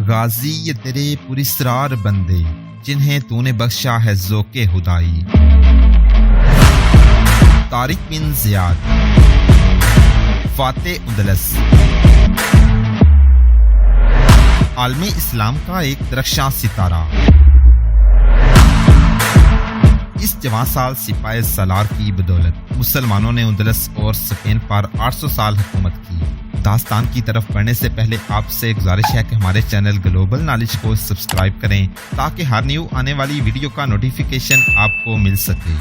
غازی یہ تیرے پراسرار بندے جنہیں تو نے بخشا ہے ذوق خدائی۔ طارق بن زیاد، فاتح اندلس، عالم اسلام کا ایک درخشاں ستارہ، اس جوان سال سپاہی سالار کی بدولت مسلمانوں نے اندلس اور اسپین پر 800 سال حکومت کی۔ داستان کی طرف بڑھنے سے پہلے آپ سے گزارش ہے کہ ہمارے چینل گلوبل نالج کو سبسکرائب کریں تاکہ ہر نیو آنے والی ویڈیو کا نوٹیفیکیشن آپ کو مل سکے۔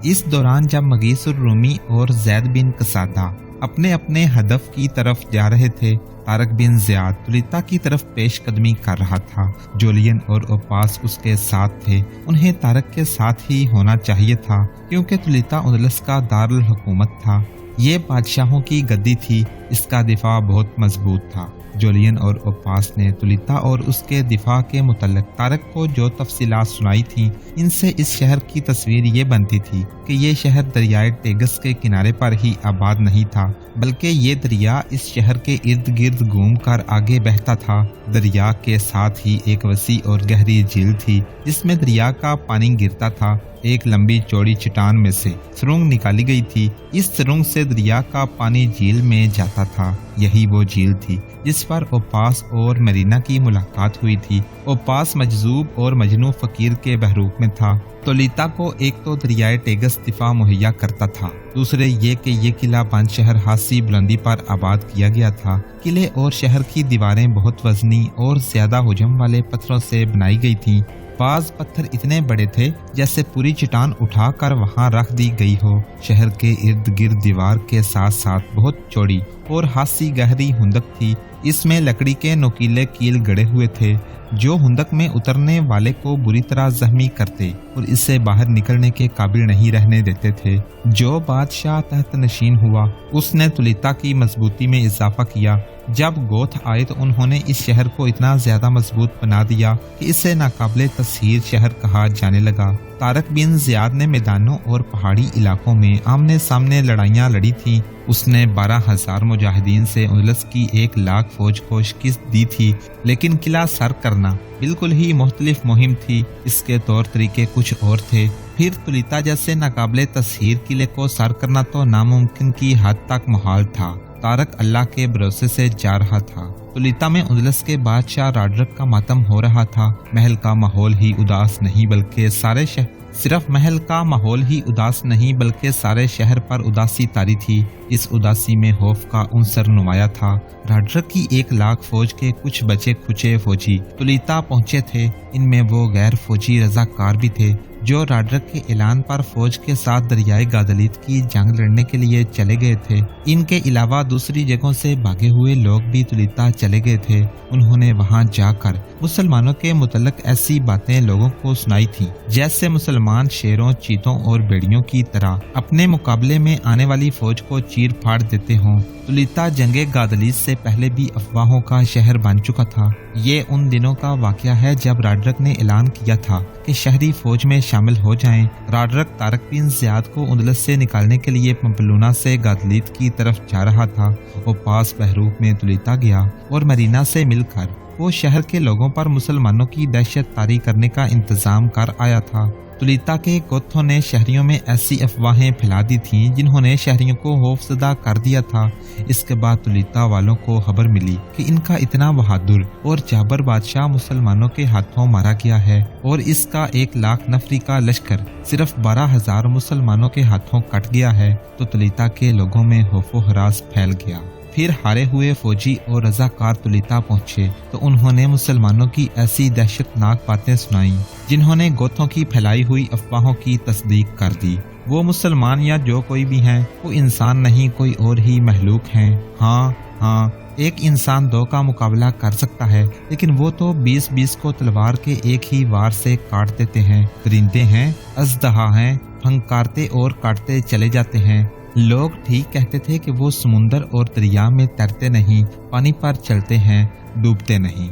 اس دوران جب مغیث الرومی اور زید بن قصادہ اپنے اپنے ہدف کی طرف جا رہے تھے، طارق بن زیاد تولیتا کی طرف پیش قدمی کر رہا تھا۔ جولین اور اوپاس اس کے ساتھ تھے۔ انہیں طارق کے ساتھ ہی ہونا چاہیے تھا کیونکہ تولیتا اندلس کا دارالحکومت تھا۔ یہ بادشاہوں کی گدی تھی، اس کا دفاع بہت مضبوط تھا۔ جولین اور اوپاس نے تولیتا اور اس کے دفاع کے متعلق طارق کو جو تفصیلات سنائی تھیں، ان سے اس شہر کی تصویر یہ بنتی تھی کہ یہ شہر دریائے ٹیگس کے کنارے پر ہی آباد نہیں تھا، بلکہ یہ دریا اس شہر کے ارد گرد گھوم کر آگے بہتا تھا۔ دریا کے ساتھ ہی ایک وسیع اور گہری جھیل تھی جس میں دریا کا پانی گرتا تھا۔ ایک لمبی چوڑی چٹان میں سے سرنگ نکالی گئی تھی، اس سرنگ سے دریا کا پانی جھیل میں جاتا تھا۔ یہی وہ جھیل تھی جس پر اوپاس اور مرینا کی ملاقات ہوئی تھی۔ اوپاس مجذوب اور مجنون فقیر کے بحروپ میں تھا۔ تولیتا کو ایک تو دریائے ٹیگس دفاع مہیا کرتا تھا، دوسرے یہ کہ یہ قلعہ بند شہر خاصی بلندی پر آباد کیا گیا تھا۔ قلعے اور شہر کی دیواریں بہت وزنی اور زیادہ حجم والے پتھروں سے بنائی گئی تھیں۔ بعض پتھر اتنے بڑے تھے جیسے پوری چٹان اٹھا کر وہاں رکھ دی گئی ہو۔ شہر کے ارد گرد دیوار کے ساتھ ساتھ بہت چوڑی اور خاصی گہری ہندک تھی۔ اس میں لکڑی کے نوکیلے کیل گڑے ہوئے تھے جو ہندک میں اترنے والے کو بری طرح زخمی کرتے اور اس سے باہر نکلنے کے قابل نہیں رہنے دیتے تھے۔ جو بادشاہ تحت نشین ہوا اس نے تولیتا کی مضبوطی میں اضافہ کیا۔ جب گوتھ آئے تو انہوں نے اس شہر کو اتنا زیادہ مضبوط بنا دیا کہ اسے ناقابل تسخیر شہر کہا جانے لگا۔ طارق بن زیاد نے میدانوں اور پہاڑی علاقوں میں آمنے سامنے لڑائیاں لڑی تھیں۔ اس نے 12,000 مجاہدین سے اندلس کی 1,00,000 فوج کو شکست دی تھی، لیکن قلعہ سر کرنا بالکل ہی مختلف مہم تھی۔ اس کے طور طریقے کچھ اور تھے۔ پھر تولیتا جیسے ناقابل تسخیر قلعے کو سر کرنا تو ناممکن کی حد تک محال تھا۔ طارق اللہ کے بھروسے سے جا رہا تھا۔ تولیتا میں اندلس کے بادشاہ راڈرک کا ماتم ہو رہا تھا۔ محل کا ماحول ہی اداس نہیں بلکہ سارے شہر پر اداسی طاری تھی۔ اس اداسی میں خوف کا عنصر نمایاں تھا۔ راڈرک کی 1,00,000 فوج کے کچھ بچے کھچے فوجی تولیتا پہنچے تھے۔ ان میں وہ غیر فوجی رضاکار بھی تھے جو راڈرک کے اعلان پر فوج کے ساتھ دریائے گادلیت کی جنگ لڑنے کے لیے چلے گئے تھے۔ ان کے علاوہ دوسری جگہوں سے بھاگے ہوئے لوگ بھی تولیتا چلے گئے تھے۔ انہوں نے وہاں جا کر مسلمانوں کے متعلق ایسی باتیں لوگوں کو سنائی تھیں جیسے مسلمان شیروں، چیتوں اور بیڑیوں کی طرح اپنے مقابلے میں آنے والی فوج کو چیر پھاڑ دیتے ہوں۔ تولیتا جنگ گادلیت سے پہلے بھی افواہوں کا شہر بن چکا تھا۔ یہ ان دنوں کا واقعہ ہے جب راڈرک نے اعلان کیا تھا کہ شہری فوج میں شامل ہو جائیں۔ راڈرک طارق بن زیاد کو اندلس سے نکالنے کے لیے پمپلونا سے گادلیت کی طرف جا رہا تھا۔ اوپاس بحروپ میں تولیتا گیا اور مرینا سے مل کر وہ شہر کے لوگوں پر مسلمانوں کی دہشت طاری کرنے کا انتظام کر آیا تھا۔ تولیتا کے گوتھوں نے شہریوں میں ایسی افواہیں پھیلا دی تھیں جنہوں نے شہریوں کو خوفزدہ کر دیا تھا۔ اس کے بعد تولیتا والوں کو خبر ملی کہ ان کا اتنا بہادر اور جابر بادشاہ مسلمانوں کے ہاتھوں مارا گیا ہے اور اس کا 1,00,000 نفری کا لشکر صرف 12,000 مسلمانوں کے ہاتھوں کٹ گیا ہے، تو تولیتا کے لوگوں میں خوف و ہراس پھیل گیا۔ پھر ہارے ہوئے فوجی اور رضاکار تولیتا پہنچے تو انہوں نے مسلمانوں کی ایسی دہشت ناک باتیں سنائیں جنہوں نے گوتھوں کی پھیلائی ہوئی افواہوں کی تصدیق کر دی۔ وہ مسلمان یا جو کوئی بھی ہیں، وہ انسان نہیں کوئی اور ہی مخلوق ہیں۔ ہاں ایک انسان 2 کا مقابلہ کر سکتا ہے، لیکن وہ تو 20 کو تلوار کے ایک ہی وار سے کاٹ دیتے ہیں۔ درندے ہیں، اژدہا ہیں، پھنکارتے اور کاٹتے چلے جاتے ہیں۔ لوگ ٹھیک کہتے تھے کہ وہ سمندر اور دریا میں تیرتے نہیں، پانی پر چلتے ہیں، ڈوبتے نہیں۔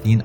3